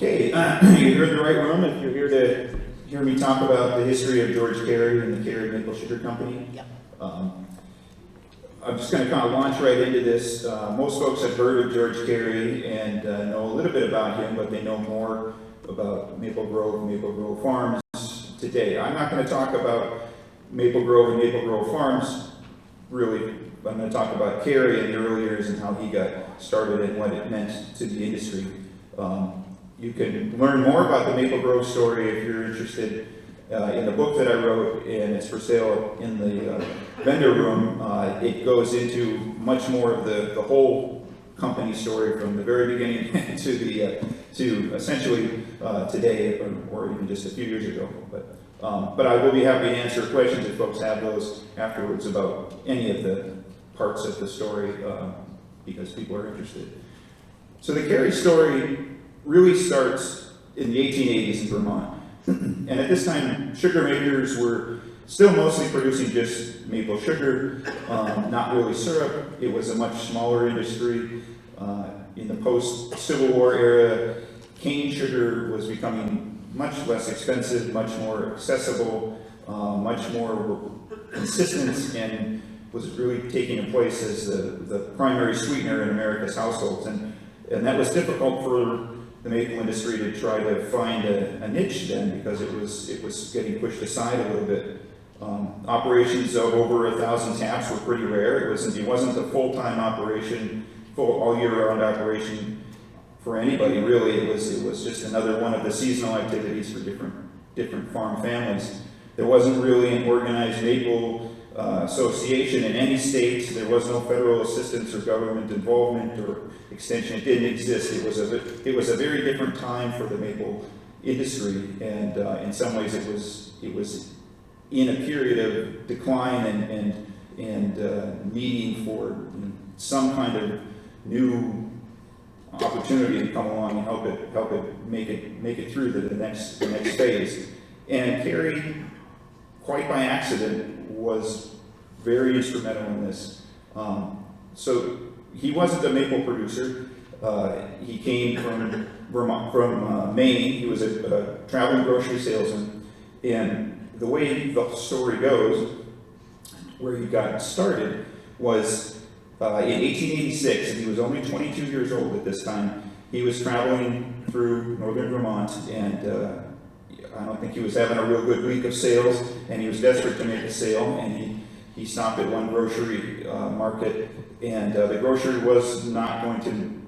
Okay, you're in the right room if you're here to hear me talk about the history of George Cary and the Cary Maple Sugar Company. Yep. I'm just going to kind of launch right into this. Most folks have heard of George Cary and know a little bit about him, but they know more about Maple Grove Farms today. I'm not going to talk about Maple Grove and Maple Grove Farms, really. I'm going to talk about Cary in the early years and how he got started and what it meant to the industry. You can learn more about the Maple Grove story if you're interested in the book that I wrote, and it's for sale in the vendor room. It goes into much more of the whole company story from the very beginning to essentially today, or even just a few years ago. But I will be happy to answer questions if folks have those afterwards about any of the parts of the story, because people are interested. So the Cary story really starts in the 1880s in Vermont. And at this time, sugar makers were still mostly producing just maple sugar, not really syrup. It was a much smaller industry. In the post-Civil War era, cane sugar was becoming much less expensive, much more accessible, much more consistent, and was really taking a place as the primary sweetener in America's households. And that was difficult for the maple industry to try to find a niche then, because it was getting pushed aside a little bit. Operations of over 1,000 taps were pretty rare. It wasn't a full-time operation, full all-year-round operation for anybody really. It was just another one of the seasonal activities for different farm families. There wasn't really an organized maple association in any state. There was no federal assistance or government involvement or extension. It didn't exist. It was a very different time for the maple industry, and in some ways it was in a period of decline and needing for some kind of new opportunity to come along and help it make it through the next phase. And Cary, quite by accident, was very instrumental in this. So he wasn't a maple producer. He came from Vermont, from Maine. He was a traveling grocery salesman. And the way the story goes, where he got started, was in 1886, and he was only 22 years old at this time. He was traveling through northern Vermont, and I don't think he was having a real good week of sales, and he was desperate to make a sale, and he stopped at one grocery market, and the grocery was not going to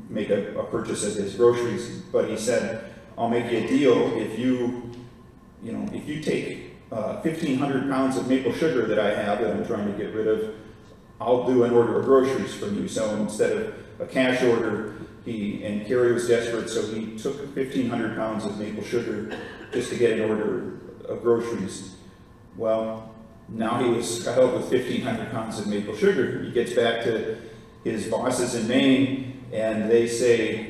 make a purchase of his groceries, but he said, "I'll make you a deal if you take 1,500 pounds of maple sugar that I have that I'm trying to get rid of, I'll do an order of groceries from you." So instead of a cash order, and Cary was desperate, so he took 1,500 pounds of maple sugar just to get an order of groceries. Well, now he was saddled with 1,500 pounds of maple sugar. He gets back to his bosses in Maine, and they say,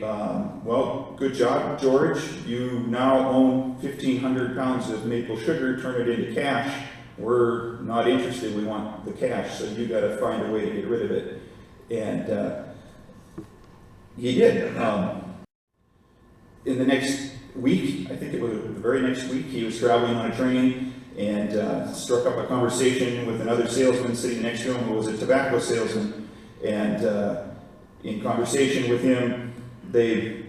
"Well, good job, George. You now own 1,500 pounds of maple sugar. Turn it into cash. We're not interested. We want the cash, so you got to find a way to get rid of it." And he did. In the next week, I think it was the very next week, he was traveling on a train and struck up a conversation with another salesman sitting next to him who was a tobacco salesman. And in conversation with him, they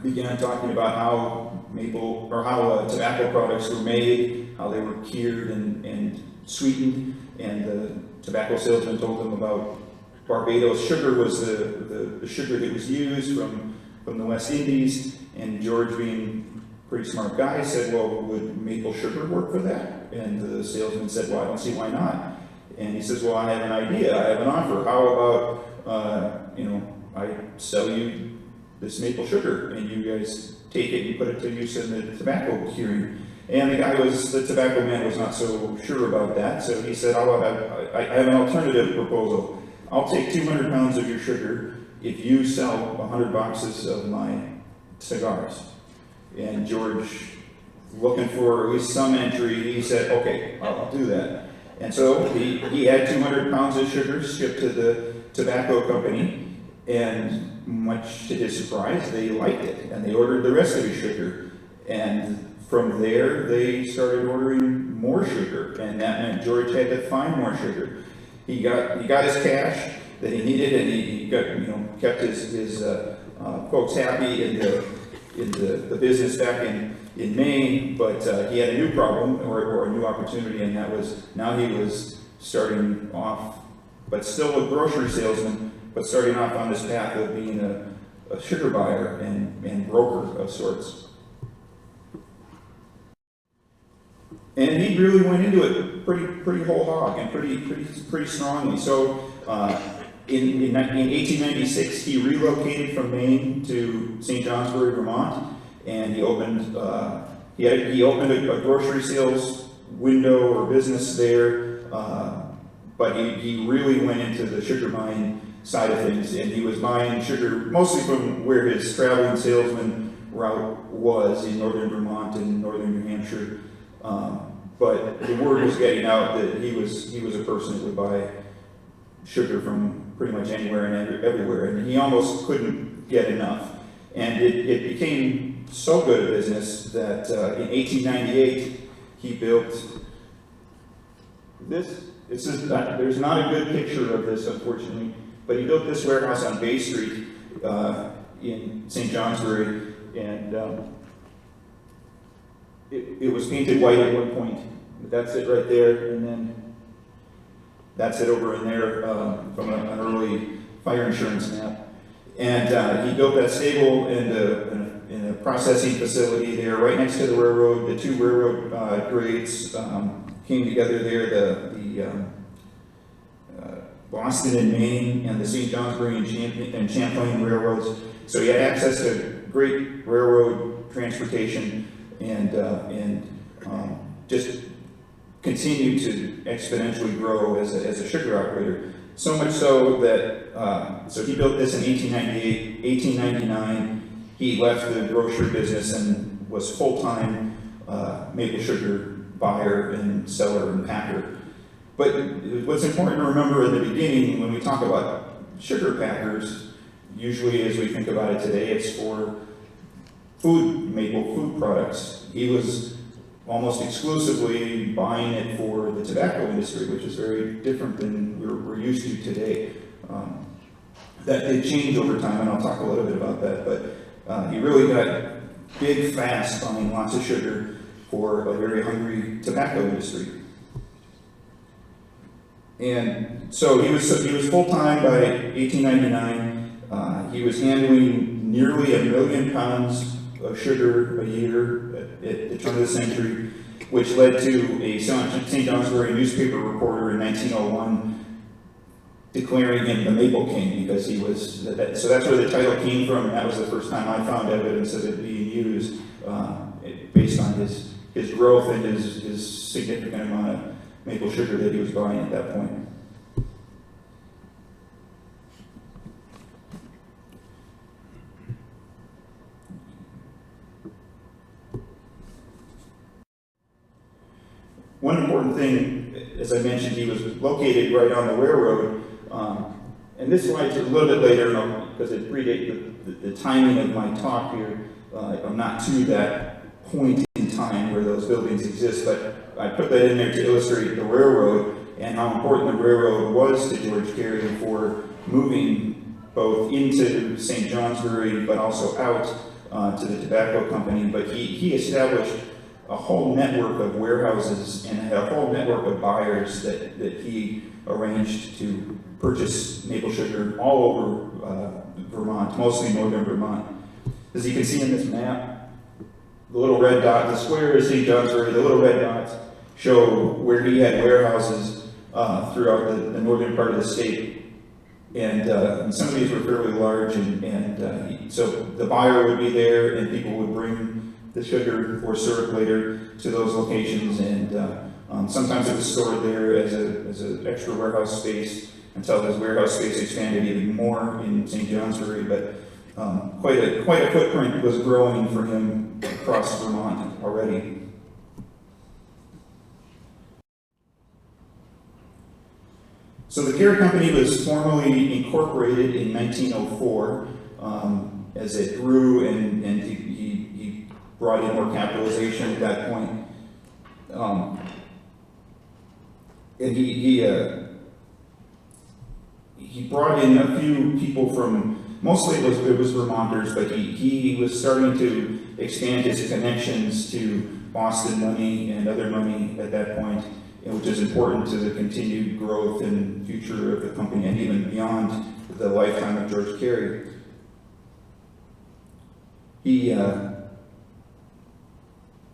began talking about how tobacco products were made, how they were cured and sweetened. And the tobacco salesman told them about Barbados sugar was the sugar that was used from the West Indies, and George, being a pretty smart guy, said, "Well, would maple sugar work for that?" And the salesman said, "Well, I don't see why not." And he says, "Well, I have an idea. I have an offer. How about I sell you this maple sugar, and you guys take it and put it to use in the tobacco curing." And the tobacco man was not so sure about that, so he said, I have an alternative proposal. I'll take 200 pounds of your sugar if you sell 100 boxes of my cigars. And George, looking for at least some entry, he said, "Okay, I'll do that." And so he had 200 pounds of sugar shipped to the tobacco company, And much to his surprise, they liked it, and they ordered the rest of his sugar. And from there, they started ordering more sugar, and that meant George had to find more sugar. He got his cash that he needed, and he got, kept his folks happy in the business back in Maine. But he had a new problem or a new opportunity, and that was now he was starting off, but still a grocery salesman, but starting off on this path of being a sugar buyer and broker of sorts. And he really went into it pretty whole hog and pretty strongly. So in 1896, he relocated from Maine to St. Johnsbury, Vermont, and he opened a grocery sales window or business there. But he really went into the sugar buying side of things, and he was buying sugar mostly from where his traveling salesman route was in northern Vermont and northern New Hampshire. But the word was getting out that he was a person that would buy sugar from pretty much anywhere and everywhere, and he almost couldn't get enough. And it became so good a business that in 1898 he built this. There's not a good picture of this, unfortunately, but he built this warehouse on Bay Street in St. Johnsbury, and it was painted white at one point. But that's it right there, and then that's it over in there from an early fire insurance map. And he built that stable in a processing facility there, right next to the railroad. The two railroad grades came together there. The Boston and Maine and the St. Johnsbury and Champlain railroads. So he had access to great railroad transportation and just continued to exponentially grow as a sugar operator. So much so that, so he built this in 1898, 1899, he left the grocery business and was full-time maple sugar buyer and seller and packer. But what's important to remember at the beginning when we talk about sugar packers, usually as we think about it today, it's for maple food products. He was almost exclusively buying it for the tobacco industry, which is very different than we're used to today. That did change over time, and I'll talk a little bit about that, but he really got big, fast buying lots of sugar for a very hungry tobacco industry. And so he was full-time by 1899. He was handling nearly 1 million pounds of sugar a year at the turn of the century, which led to a St. Johnsbury newspaper reporter in 1901 declaring him the Maple King, because he was, so that's where the title came from, and that was the first time I found evidence of it being used based on his growth and his significant amount of maple sugar that he was buying at that point. One important thing, as I mentioned, he was located right on the railroad, and this slide's a little bit later because it predates the timing of my talk here. I'm not to that point in time where those buildings exist, but I put that in there to illustrate the railroad and how important the railroad was to George Cary for moving both into St. Johnsbury but also out to the tobacco company. But he established a whole network of warehouses and a whole network of buyers that he arranged to purchase maple sugar all over Vermont, mostly northern Vermont. As you can see in this map, the little red dot, the square is St. Johnsbury, the little red dots show where he had warehouses throughout the northern part of the state. And some of these were fairly large, so the buyer would be there and people would bring the sugar or syrup later to those locations, and sometimes it was stored there as an extra warehouse space until his warehouse space expanded even more in St. Johnsbury. But quite a footprint was growing for him across Vermont already. So the Cary Company was formally incorporated in 1904 as it grew, and he brought in more capitalization at that point. And he brought in a few people from, mostly it was Vermonters, but he was starting to expand his connections to Boston money and other money at that point, which is important to the continued growth and future of the company and even beyond the lifetime of George Cary.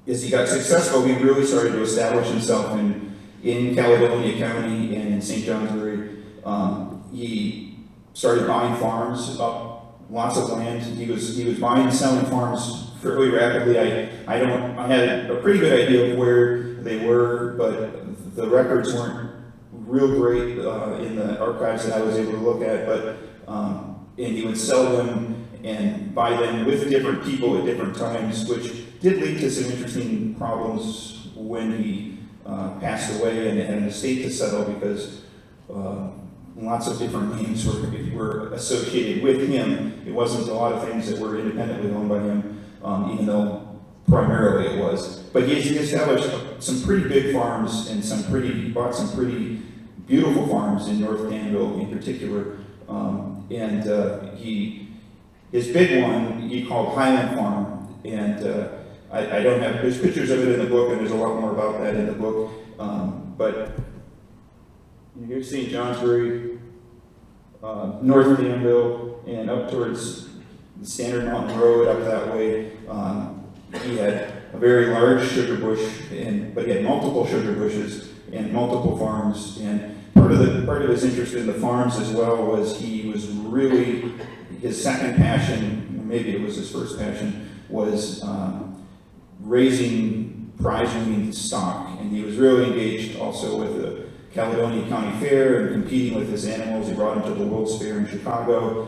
As he got successful, he really started to establish himself in Caledonia County and in St. Johnsbury. He started buying farms, lots of land. He was buying and selling farms fairly rapidly. I had a pretty good idea of where they were, but the records weren't real great in the archives that I was able to look at. But and he would sell them and buy them with different people at different times, which did lead to some interesting problems when he passed away and had an estate to settle, because lots of different names were associated with him. It wasn't a lot of things that were independently owned by him, even though primarily it was. But he established some pretty big farms and bought some pretty beautiful farms in North Danville in particular. His big one he called Highland Farm, and I don't have, there's pictures of it in the book, and there's a lot more about that in the book. But here's St. Johnsbury, north of Danville, and up towards the Standard Mountain Road up that way. He had a very large sugar bush, but he had multiple sugar bushes and multiple farms. And part of his interest in the farms as well was he was really, his second passion, maybe it was his first passion, was raising prize-winning stock. And he was really engaged also with the Caledonia County Fair and competing with his animals. He brought them to the World's Fair in Chicago.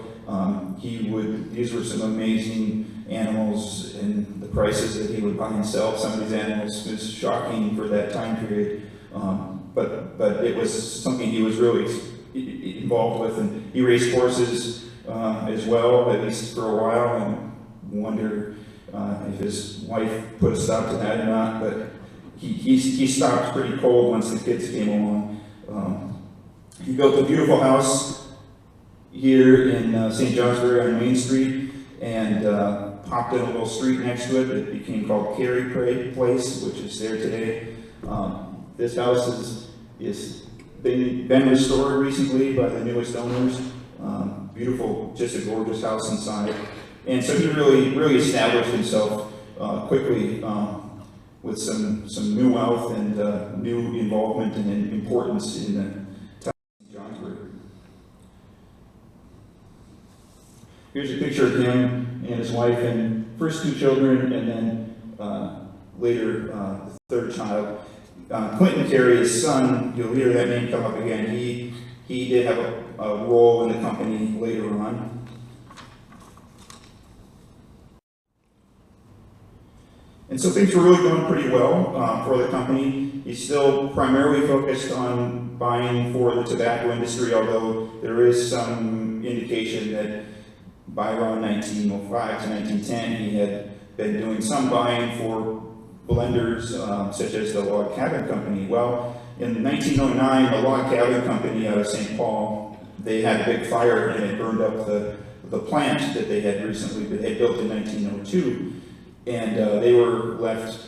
These were some amazing animals, and the prices that he would buy and sell some of these animals was shocking for that time period. But it was something he was really involved with, and he raced horses as well, at least for a while, and wonder if his wife put a stop to that or not. But he stopped pretty cold once the kids came along. He built a beautiful house here in St. Johnsbury on Main Street, and popped in a little street next to it that became called Cary Place, which is there today. This house is been restored recently by the newest owners. Beautiful, just a gorgeous house inside. And so he really established himself quickly with some new wealth and new involvement and importance in the town of Johnsbury. Here's a picture of him and his wife and first two children, and then later the third child. Clinton Cary, his son, you'll hear that name come up again. He did have a role in the company later on. And so things were really going pretty well for the company. He's still primarily focused on buying for the tobacco industry, although there is some indication that by around 1905 to 1910, he had been doing some buying for blenders, such as the Log Cabin Company. Well, in 1909, the Log Cabin Company out of St. Paul, they had a big fire and it burned up the plant that they had built in 1902. And they were left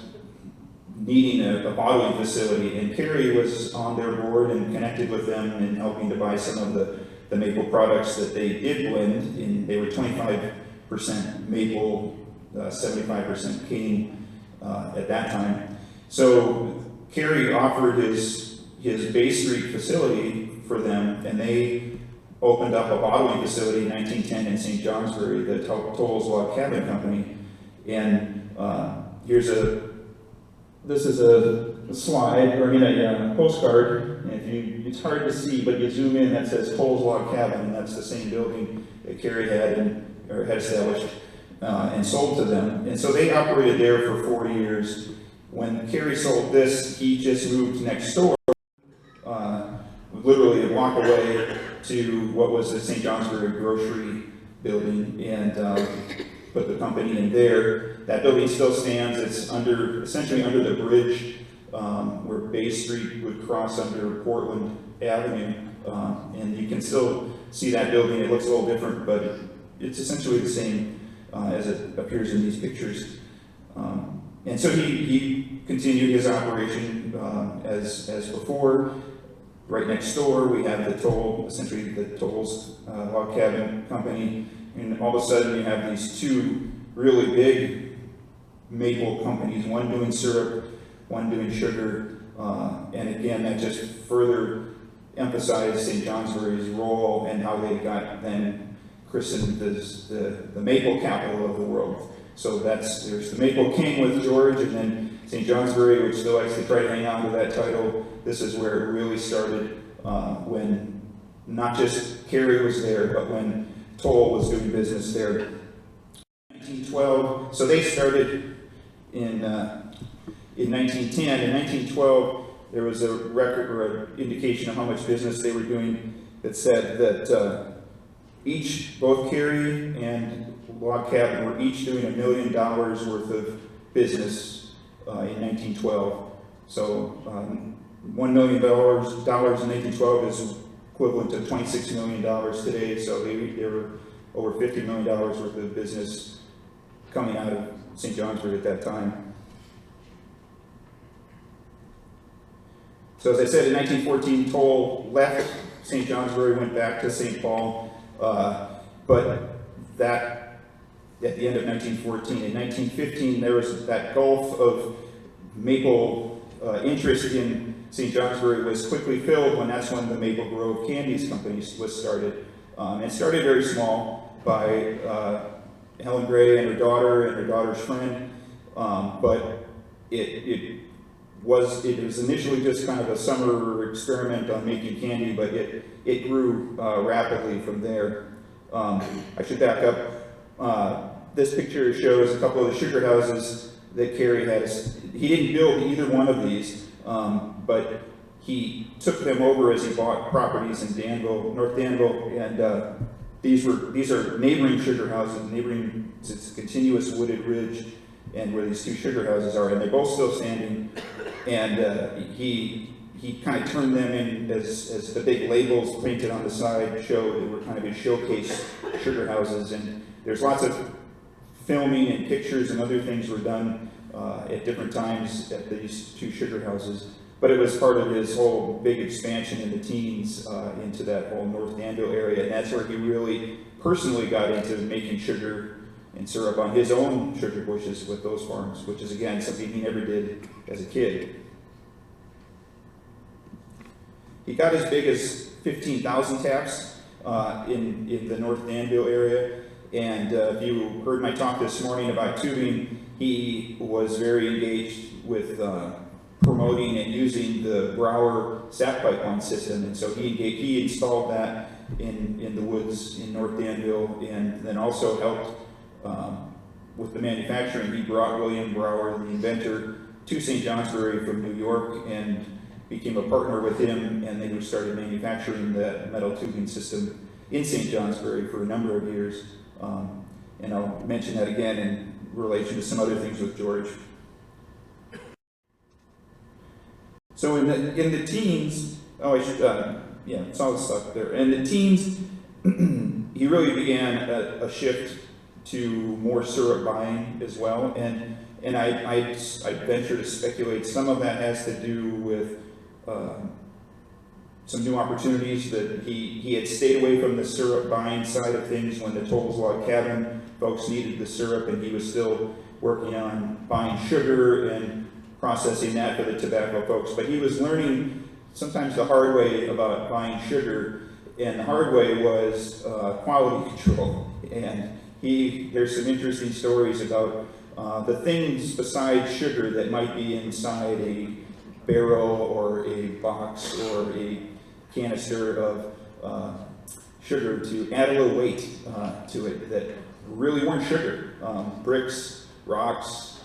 needing a bottling facility, and Cary was on their board and connected with them and helping to buy some of the maple products that they did blend. And they were 25% maple, 75% cane at that time. So Cary offered his Bay Street facility for them, and they opened up a bottling facility in 1910 in St. Johnsbury, the Toll's Log Cabin Company. And this is a slide, or a postcard. And it's hard to see, but you zoom in, that says Toll's Log Cabin, and that's the same building that Cary had established and sold to them. And so they operated there for 40 years. When Cary sold this, he just moved next door, literally a walk away to what was the St. Johnsbury grocery building, and put the company in there. That building still stands. It's essentially under the bridge where Bay Street would cross under Portland Avenue, and you can still see that building. It looks a little different, but it's essentially the same as it appears in these pictures. And so he continued his operation as before. Right next door, we have the Toll, essentially the Toll's log cabin company, and all of a sudden you have these two really big maple companies, one doing syrup, one doing sugar, and again, that just further emphasized St. Johnsbury's role and how they got then christened as the maple capital of the world. So there's the Maple King with George, and then St. Johnsbury, which still likes to try to hang on to that title. This is where it really started, when not just Cary was there, but when Toll was doing business there. 1912, so they started in 1910. In 1912, there was a record or an indication of how much business they were doing that said that both Cary and Log Cabin were each doing $1 million worth of business in 1912. So $1 million in 1912 is equivalent to $26 million today. So they were over $50 million worth of business coming out of St. Johnsbury at that time. So as I said, in 1914, Toll left St. Johnsbury, went back to St. Paul, but that at the end of 1914. In 1915, there was that gulf of maple interest in St. Johnsbury was quickly filled that's when the Maple Grove Candies Company was started. It started very small by Helen Gray and her daughter's friend, but it was initially just kind of a summer experiment on making candy, but it grew rapidly from there. I should back up. This picture shows a couple of the sugar houses that Cary had. He didn't build either one of these, but he took them over as he bought properties in Danville, North Danville, and these are neighboring sugar houses. It's a continuous wooded ridge, and where these two sugar houses are, and they're both still standing. And he kind of turned them in as the big labels painted on the side show. They were kind of his showcase sugar houses, and there's lots of filming and pictures and other things were done at different times at these two sugar houses. But it was part of his whole big expansion in the teens into that whole North Danville area, and that's where he really personally got into making sugar and syrup on his own sugar bushes with those farms, which is again something he never did as a kid. He got as big as 15,000 taps in the North Danville area, and if you heard my talk this morning about tubing, he was very engaged with promoting and using the Brower sap pipeline system, and so he installed that in the woods in North Danville, and then also helped with the manufacturing. He brought William Brower, the inventor, to St. Johnsbury from New York and became a partner with him, and they started manufacturing that metal tubing system in St. Johnsbury for a number of years. And I'll mention that again in relation to some other things with George. So in the teens, it's all stuck there. In the teens, he really began a shift to more syrup buying as well, and I venture to speculate some of that has to do with some new opportunities that he had stayed away from the syrup buying side of things when the Toll's Log Cabin folks needed the syrup, and he was still working on buying sugar and processing that for the tobacco folks. But he was learning sometimes the hard way about buying sugar, and the hard way was quality control. And there's some interesting stories about the things besides sugar that might be inside a barrel or a box or a canister of sugar to add a little weight to it that really weren't sugar. Bricks, rocks,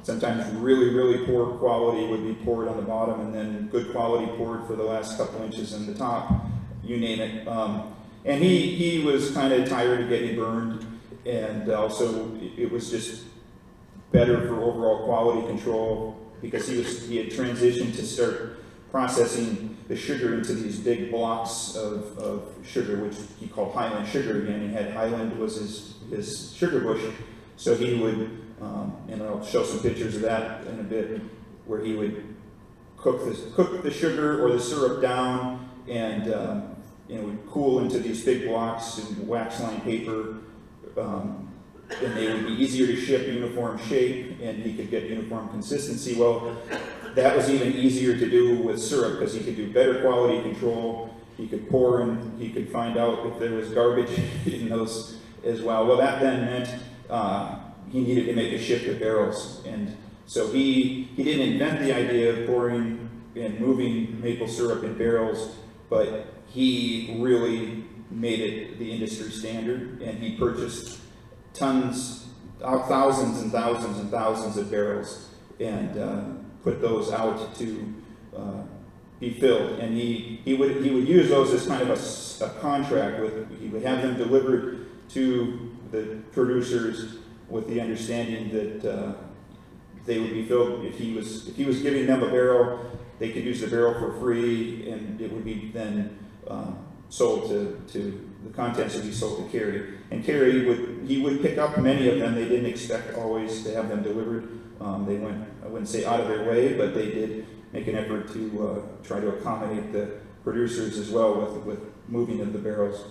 Sometimes really, really poor quality would be poured on the bottom, and then good quality poured for the last couple inches on the top, you name it. And he was kind of tired of getting burned, and also it was just better for overall quality control because he had transitioned to start processing the sugar into these big blocks of sugar, which he called Highland sugar again. He had Highland was his sugar bush, so he would, and I'll show some pictures of that in a bit, where he would cook the sugar or the syrup down, and it would cool into these big blocks in wax-lined paper, and they would be easier to ship, uniform shape, and he could get uniform consistency. Well, that was even easier to do with syrup because he could do better quality control. He could pour and he could find out if there was garbage in those as well. Well, that then meant he needed to make a shift to barrels, and so he didn't invent the idea of pouring and moving maple syrup in barrels, but he really made it the industry standard, and he purchased thousands and thousands and thousands of barrels and put those out to be filled. And he would use those as kind of a contract he would have them delivered to the producers with the understanding that they would be filled. If he was giving them a barrel, they could use the barrel for free, and it would be then sold to the contents would be sold to Cary. And Cary would pick up many of them. They didn't expect always to have them delivered. They went, I wouldn't say out of their way, but they did make an effort to try to accommodate the producers as well with moving of the barrels.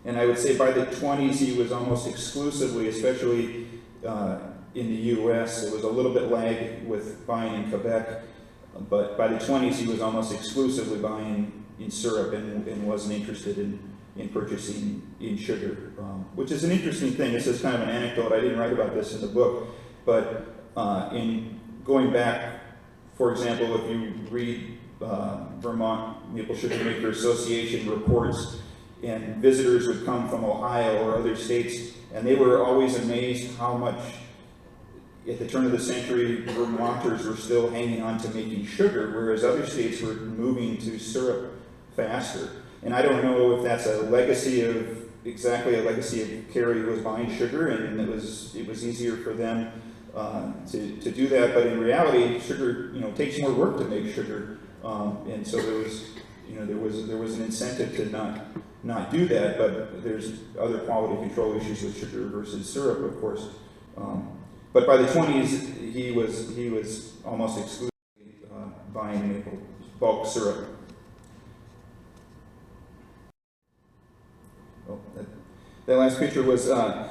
And I would say by the 20s, he was almost exclusively, especially in the U.S., it was a little bit lag with buying in Quebec, but by the 20s, he was almost exclusively buying in syrup and wasn't interested in purchasing in sugar, which is an interesting thing. This is kind of an anecdote. I didn't write about this in the book, but in going back, for example, if you read Vermont Maple Sugar Maker Association reports, and visitors would come from Ohio or other states, and they were always amazed how much, at the turn of the century, Vermonters were still hanging on to making sugar, whereas other states were moving to syrup faster. And I don't know if that's a legacy of Cary who was buying sugar, and it was easier for them to do that. But in reality, sugar takes more work to make sugar, and so there was an incentive to not do that. But there's other quality control issues with sugar versus syrup, of course. But by the 20s, he was almost exclusively buying maple bulk syrup. Oh, that last picture was the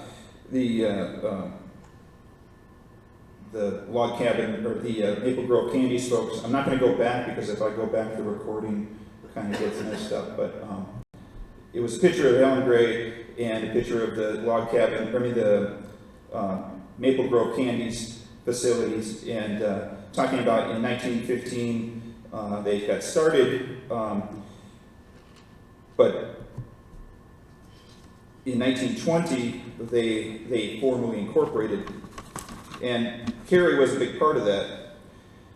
log cabin, or the Maple Grove Candies folks. I'm not going to go back because if I go back, the recording kind of gets messed up. But it was a picture of Helen Gray and a picture of the log cabin, the Maple Grove Candies facilities, and talking about in 1915 they got started, but in 1920 they formally incorporated, and Cary was a big part of that.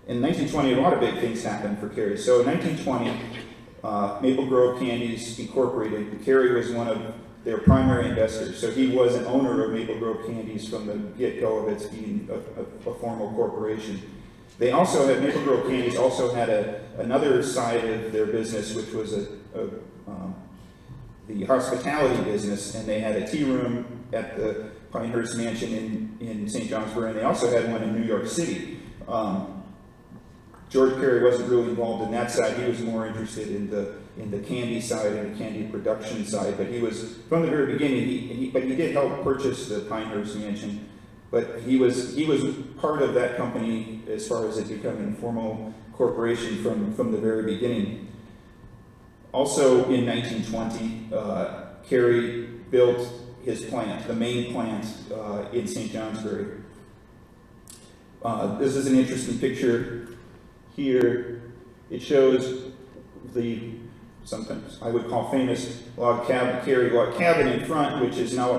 In 1920, a lot of big things happened for Cary. So in 1920, Maple Grove Candies Incorporated, Cary was one of their primary investors. So he was an owner of Maple Grove Candies from the get-go of its being a formal corporation. They also had, Maple Grove Candies also had another side of their business, which was the hospitality business, and they had a tea room at the Pinehurst Mansion in St. Johnsbury, and they also had one in New York City. George Cary wasn't really involved in that side. He was more interested in the candy side and the candy production side. But he was, from the very beginning, he did help purchase the Pinehurst Mansion. But he was part of that company as far as it becoming a formal corporation from the very beginning. Also in 1920, Cary built his plant, the main plant in St. Johnsbury. This is an interesting picture here. It shows the sometimes I would call famous Cary log cabin in front, which is now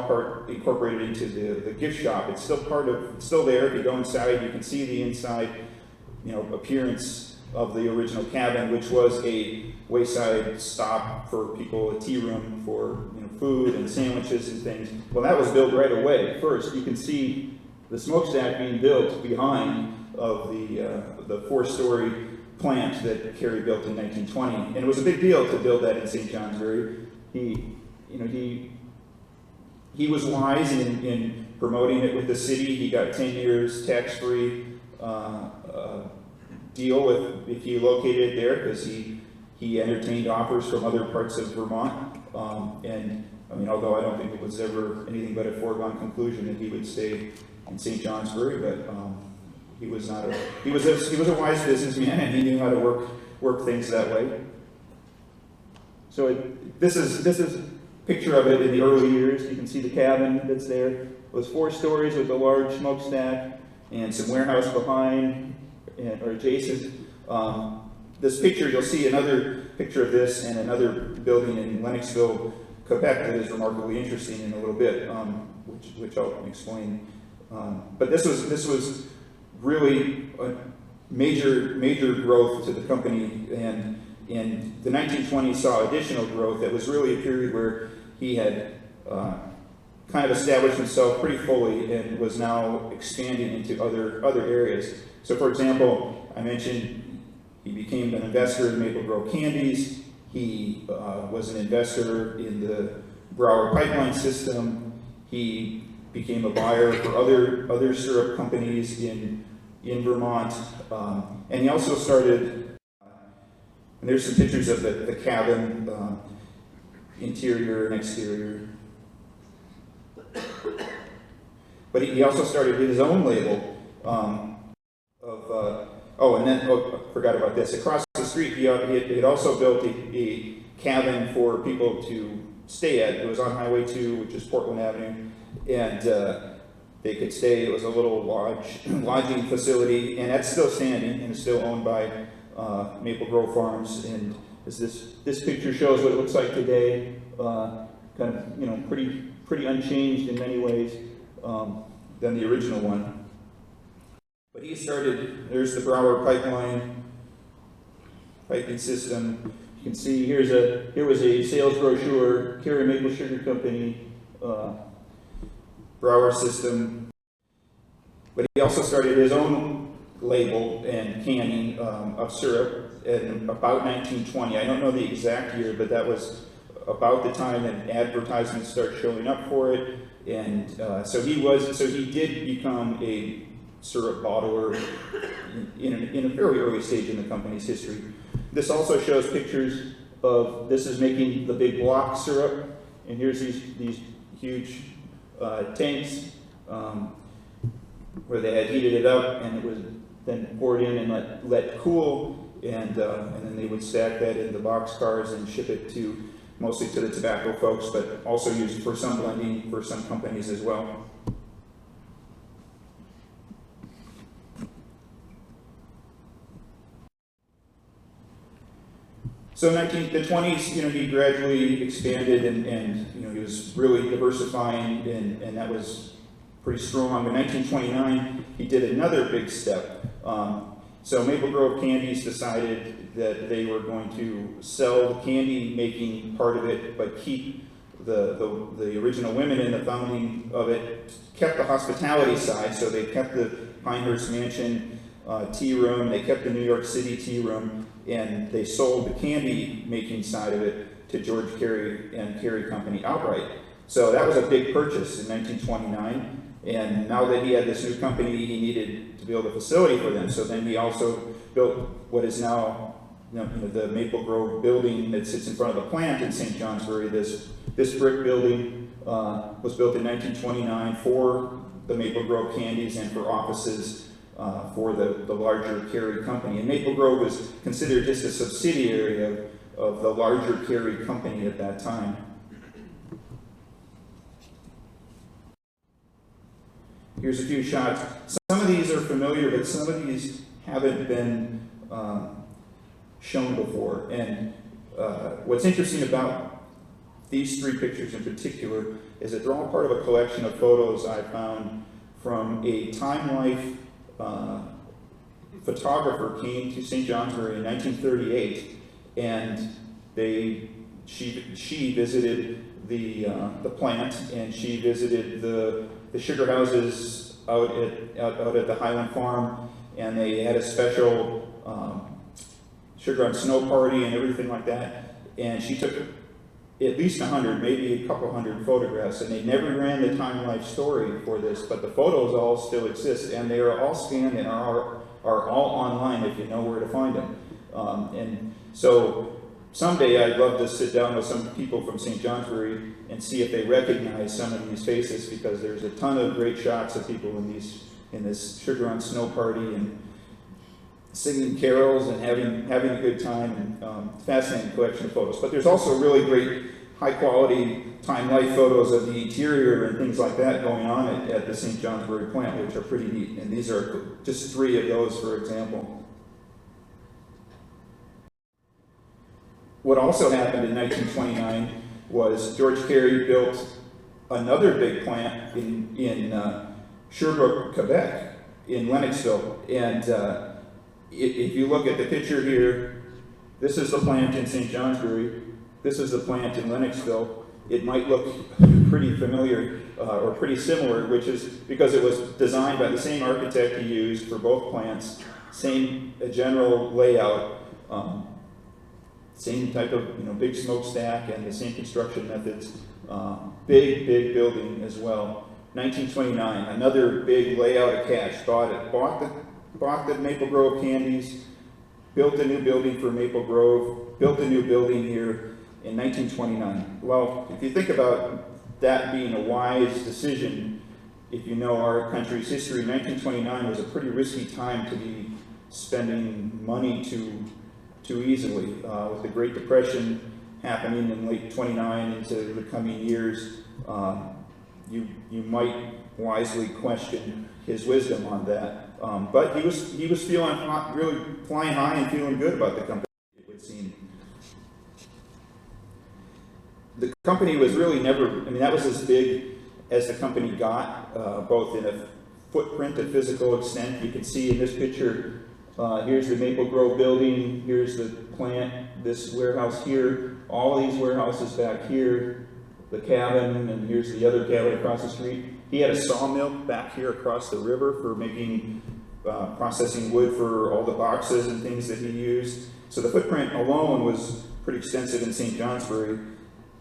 incorporated into the gift shop. It's still there. If you go inside, you can see the inside, appearance of the original cabin, which was a wayside stop for people, a tea room for food and sandwiches and things. Well, that was built right away. First, you can see the smokestack being built behind of the 4-story plant that Cary built in 1920, and it was a big deal to build that in St. Johnsbury. He was wise in promoting it with the city. He got 10 years tax-free deal if he located it there, because he entertained offers from other parts of Vermont. And although I don't think it was ever anything but a foregone conclusion that he would stay in St. Johnsbury, but he was a wise businessman, and he knew how to work things that way. So this is a picture of it in the early years. You can see the cabin that's there. It was 4 stories with a large smokestack and some warehouse behind or adjacent. This picture, you'll see another picture of this and another building in Lennoxville, Quebec, that is remarkably interesting in a little bit, which I'll explain. But this was really a major growth to the company, and the 1920s saw additional growth. That was really a period where he had kind of established himself pretty fully and was now expanding into other areas. So, for example, I mentioned he became an investor in Maple Grove Candies. He was an investor in the Brower pipeline system. He became a buyer for other syrup companies in Vermont, and he also started. And there's some pictures of the cabin, interior and exterior. But he also started his own label I forgot about this. Across the street, he had also built a cabin for people to stay at. It was on Highway 2, which is Portland Avenue, and they could stay. It was a little lodging facility, and that's still standing and is still owned by Maple Grove Farms. And as this picture shows what it looks like today, kind of pretty unchanged in many ways than the original one. But he started. There's the Brower piping system. You can see here was a sales brochure, Cary Maple Sugar Company, Brower system. But he also started his own label and canning of syrup in about 1920. I don't know the exact year, but that was about the time that advertisements started showing up for it. And so he did become a syrup bottler in a fairly early stage in the company's history. This also shows pictures of, this is making the big block syrup, and here's these huge tanks where they had heated it up, and it was then poured in and let cool, and then they would stack that in the box cars and ship it mostly to the tobacco folks, but also used for some blending for some companies as well. So in the 20s, he gradually expanded and he was really diversifying, and that was pretty strong. In 1929, he did another big step. So Maple Grove Candies decided that they were going to sell the candy making part of it, but keep the original women in the founding of it, kept the hospitality side. So they kept the Pinehurst Mansion tea room, they kept the New York City tea room, and they sold the candy making side of it to George Cary and Cary Company outright. So that was a big purchase in 1929. And now that he had this new company, he needed to build a facility for them. So then he also built what is now the Maple Grove building that sits in front of the plant in St. Johnsbury. This brick building was built in 1929 for the Maple Grove Candies and for offices for the larger Cary Company. And Maple Grove was considered just a subsidiary of the larger Cary Company at that time. Here's a few shots. Some of these are familiar, but some of these haven't been shown before. And what's interesting about these three pictures in particular is that they're all part of a collection of photos I found from a Time Life photographer came to St. Johnsbury in 1938, and she visited the plant, and she visited the sugar houses out at the Highland Farm, and they had a special sugar on snow party and everything like that. And she took at least 100, maybe a couple hundred photographs, and they never ran the Time Life story for this, but the photos all still exist, and they are all scanned and are all online if you know where to find them. And so someday I'd love to sit down with some people from St. Johnsbury and see if they recognize some of these faces, because there's a ton of great shots of people in this sugar on snow party and singing carols and having a good time, and fascinating collection of photos. But there's also really great high quality Time Life photos of the interior and things like that going on at the St. Johnsbury plant, which are pretty neat. And these are just three of those, for example. What also happened in 1929 was George Cary built another big plant in Sherbrooke, Quebec, in Lennoxville. And if you look at the picture here, this is the plant in St. Johnsbury, this is the plant in Lennoxville. It might look pretty familiar or pretty similar, which is because it was designed by the same architect he used for both plants, same general layout, same type of big smokestack and the same construction methods. Big building as well. 1929, another big layout of cash. Bought the Maple Grove candies, built a new building for Maple Grove, built a new building here in 1929. Well, if you think about that being a wise decision, if you know our country's history, 1929 was a pretty risky time to be spending money too easily. With the Great Depression happening in late 29 into the coming years, you might wisely question his wisdom on that. But he was feeling hot, really flying high and feeling good about the company, it would seem. The company was really never, that was as big as the company got, both in a footprint, a physical extent. You can see in this picture, here's the Maple Grove building, here's the plant, this warehouse here, all of these warehouses back here, the cabin, and here's the other cabin across the street. He had a sawmill back here across the river for making, processing wood for all the boxes and things that he used. So the footprint alone was pretty extensive in St. Johnsbury.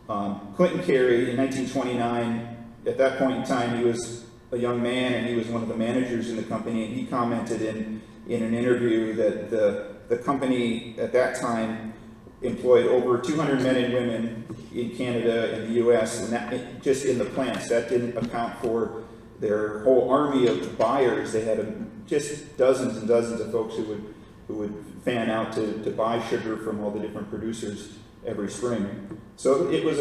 Clinton Cary in 1929, at that point in time, he was a young man and he was one of the managers in the company, and he commented in an interview that the company at that time employed over 200 men and women in Canada and the US, and that just in the plants. That didn't account for their whole army of buyers. They had just dozens and dozens of folks who would fan out to buy sugar from all the different producers every spring. So it was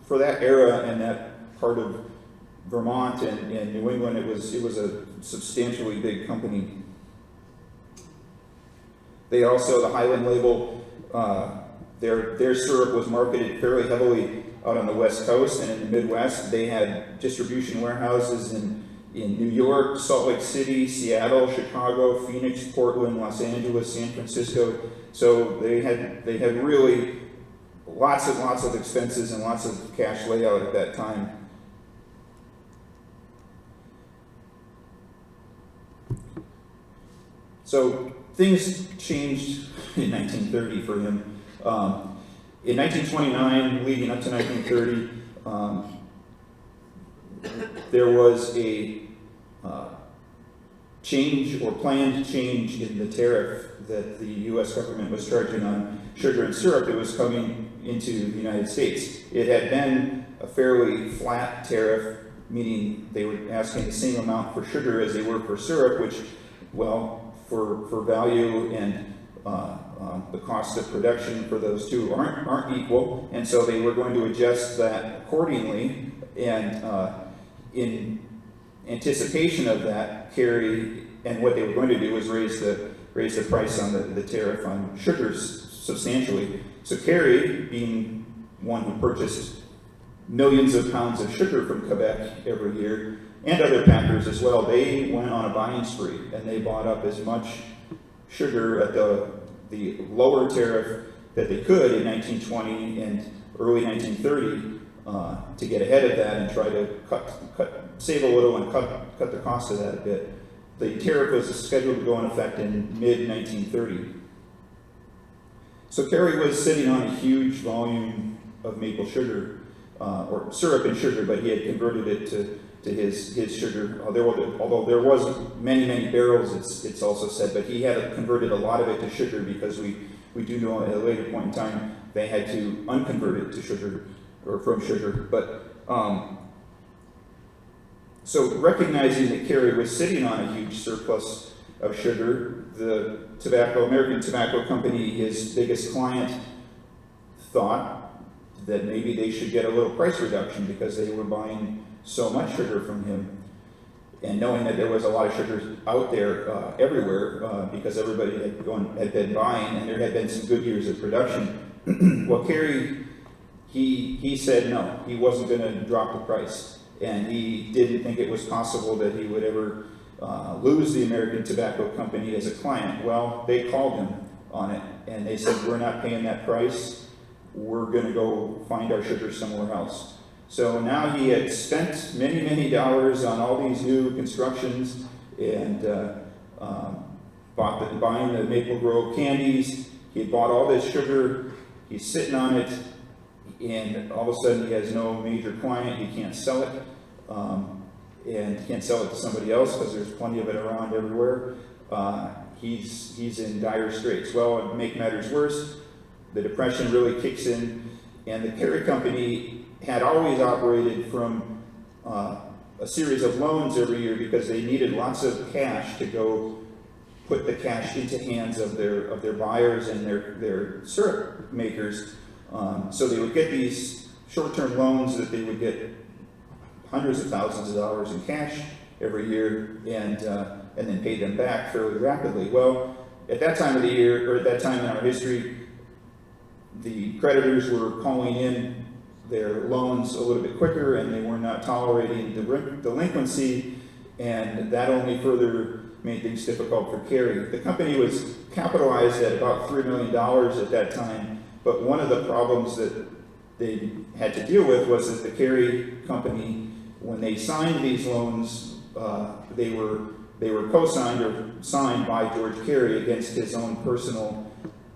for that era and that part of Vermont and New England, it was a substantially big company. They also, the Highland label, their syrup was marketed fairly heavily out on the West Coast and in the Midwest. They had distribution warehouses in New York, Salt Lake City, Seattle, Chicago, Phoenix, Portland, Los Angeles, San Francisco. So they had really lots of expenses and lots of cash layout at that time. So things changed in 1930 for him. In 1929, leading up to 1930, there was a change or planned change in the tariff that the U.S. government was charging on sugar and syrup that was coming into the United States. It had been a fairly flat tariff, meaning they were asking the same amount for sugar as they were for syrup, which, well, for value and the cost of production for those two aren't equal, and so they were going to adjust that accordingly. And in anticipation of that, Cary and what they were going to do was raise the price on the tariff on sugars substantially. So Cary, being one who purchased millions of pounds of sugar from Quebec every year, and other packers as well, they went on a buying spree, and they bought up as much sugar at the lower tariff that they could in 1920 and early 1930 to get ahead of that and try to save a little and cut the cost of that a bit. The tariff was scheduled to go in effect in mid-1930. So Cary was sitting on a huge volume of maple sugar, or syrup and sugar, but he had converted it to his sugar. Although there was many barrels, it's also said, but he had converted a lot of it to sugar because we do know at a later point in time they had to unconvert it to sugar, or from sugar. But so recognizing that Cary was sitting on a huge surplus of sugar, the American Tobacco Company, his biggest client, thought that maybe they should get a little price reduction because they were buying so much sugar from him. And knowing that there was a lot of sugar out there everywhere, because everybody had been buying, and there had been some good years of production. Well, Cary, he said no, he wasn't going to drop the price, and he didn't think it was possible that he would ever lose the American Tobacco Company as a client. Well, they called him on it, and they said, we're not paying that price, we're going to go find our sugar somewhere else. So now he had spent many dollars on all these new constructions and buying the Maple Grove candies. He had bought all this sugar, he's sitting on it, and all of a sudden he has no major client, he can't sell it. And he can't sell it to somebody else because there's plenty of it around everywhere. He's in dire straits. Well, to make matters worse, the Depression really kicks in, and the Cary Company had always operated from a series of loans every year because they needed lots of cash to go put the cash into hands of their buyers and their syrup makers. So they would get these short-term loans that they would get hundreds of thousands of dollars in cash every year, and then pay them back fairly rapidly. Well, at that time of the year, or at that time in our history, the creditors were calling in their loans a little bit quicker, and they were not tolerating delinquency, and that only further made things difficult for Cary. The company was capitalized at about $3 million at that time, but one of the problems that they had to deal with was that the Cary Company, when they signed these loans, they were co-signed or signed by George Cary against his own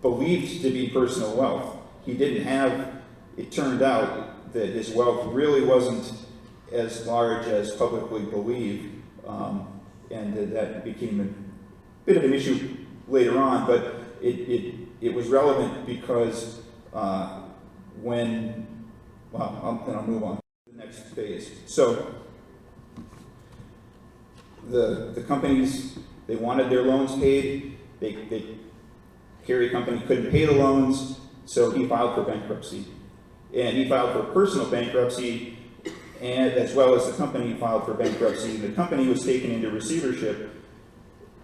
believed to be personal wealth. He didn't have, it turned out that his wealth really wasn't as large as publicly believed, and that became a bit of an issue later on, but it was relevant because I'll move on to the next phase. So the companies, they wanted their loans paid. Cary Company couldn't pay the loans, so he filed for bankruptcy. And he filed for personal bankruptcy, and as well as the company filed for bankruptcy. The company was taken into receivership,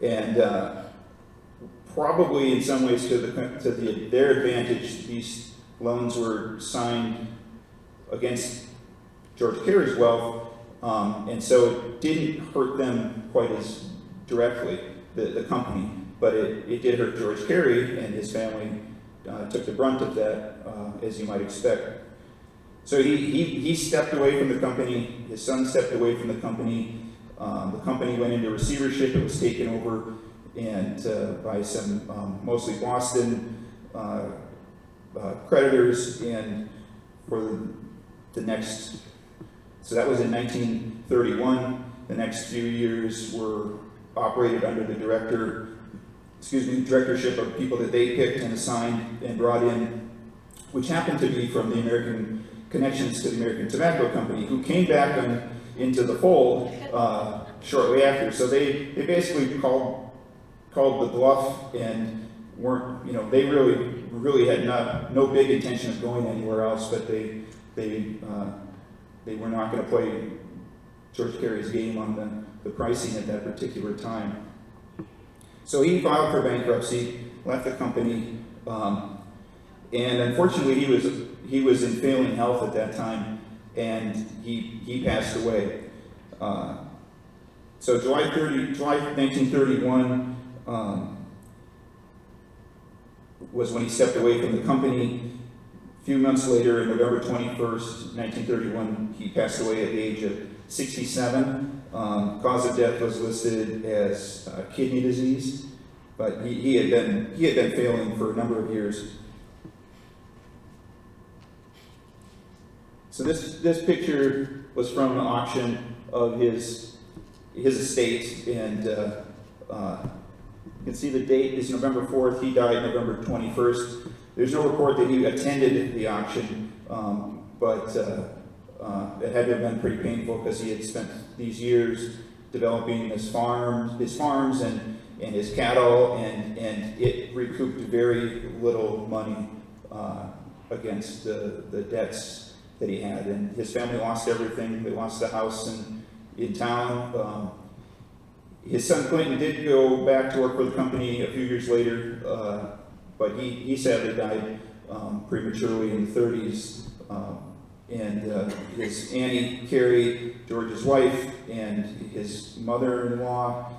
and probably in some ways to their advantage, these loans were signed against George Cary's wealth, and so it didn't hurt them quite as directly, the company, but it did hurt George Cary, and his family took the brunt of that, as you might expect. So he stepped away from the company, his son stepped away from the company went into receivership, it was taken over and by some mostly Boston creditors, and for the next, so that was in 1931. The next few years were operated under the directorship of people that they picked and assigned and brought in, which happened to be from the American connections to the American Tobacco Company, who came back into the fold shortly after. So they basically called the bluff and weren't, they really had no big intention of going anywhere else, but they were not going to play George Cary's game on the pricing at that particular time. So he filed for bankruptcy, left the company, And unfortunately, he was in failing health at that time, and he passed away. So July 1931 was when he stepped away from the company. A few months later, November 21st, 1931, he passed away at the age of 67. Cause of death was listed as kidney disease, but he had been failing for a number of years. So this picture was from an auction of his estate, and you can see the date is November 4th. He died November 21st. There's no report that he attended the auction, but it had to have been pretty painful because he had spent these years developing his farms and his cattle, and it recouped very little money against the debts that he had. And his family lost everything. They lost the house in town. His son Clinton did go back to work for the company a few years later, but he sadly died prematurely in the 30s. And his Annie, Cary, George's wife, and his mother-in-law,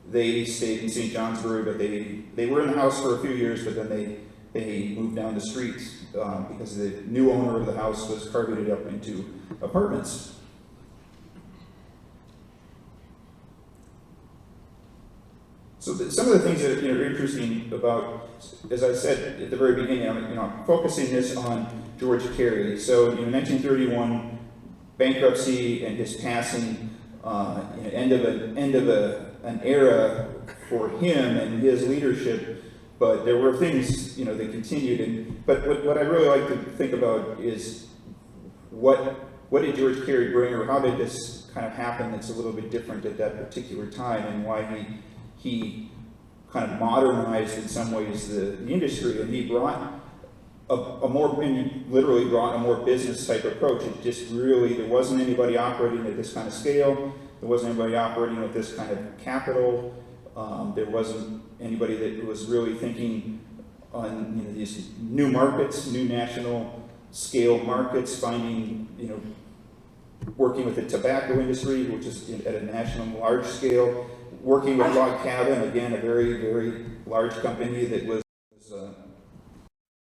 they stayed in St. Johnsbury, but they were in the house for a few years, but then they moved down the street because the new owner of the house was carving it up into apartments. So some of the things that are interesting about, as I said at the very beginning, I'm focusing this on George Cary. So in 1931, bankruptcy and his passing, end of an era for him and his leadership. But there were things that continued. But what I really like to think about is what did George Cary bring, or how did this kind of happen that's a little bit different at that particular time, and why he kind of modernized in some ways the industry, and he brought literally brought a more business type approach. It just really, there wasn't anybody operating at this kind of scale. There wasn't anybody operating with this kind of capital. There wasn't anybody that was really thinking on these new markets, new national scale markets, finding, working with the tobacco industry, which is at a national large scale, working with Hannon Cabin, again, a very, very large company that was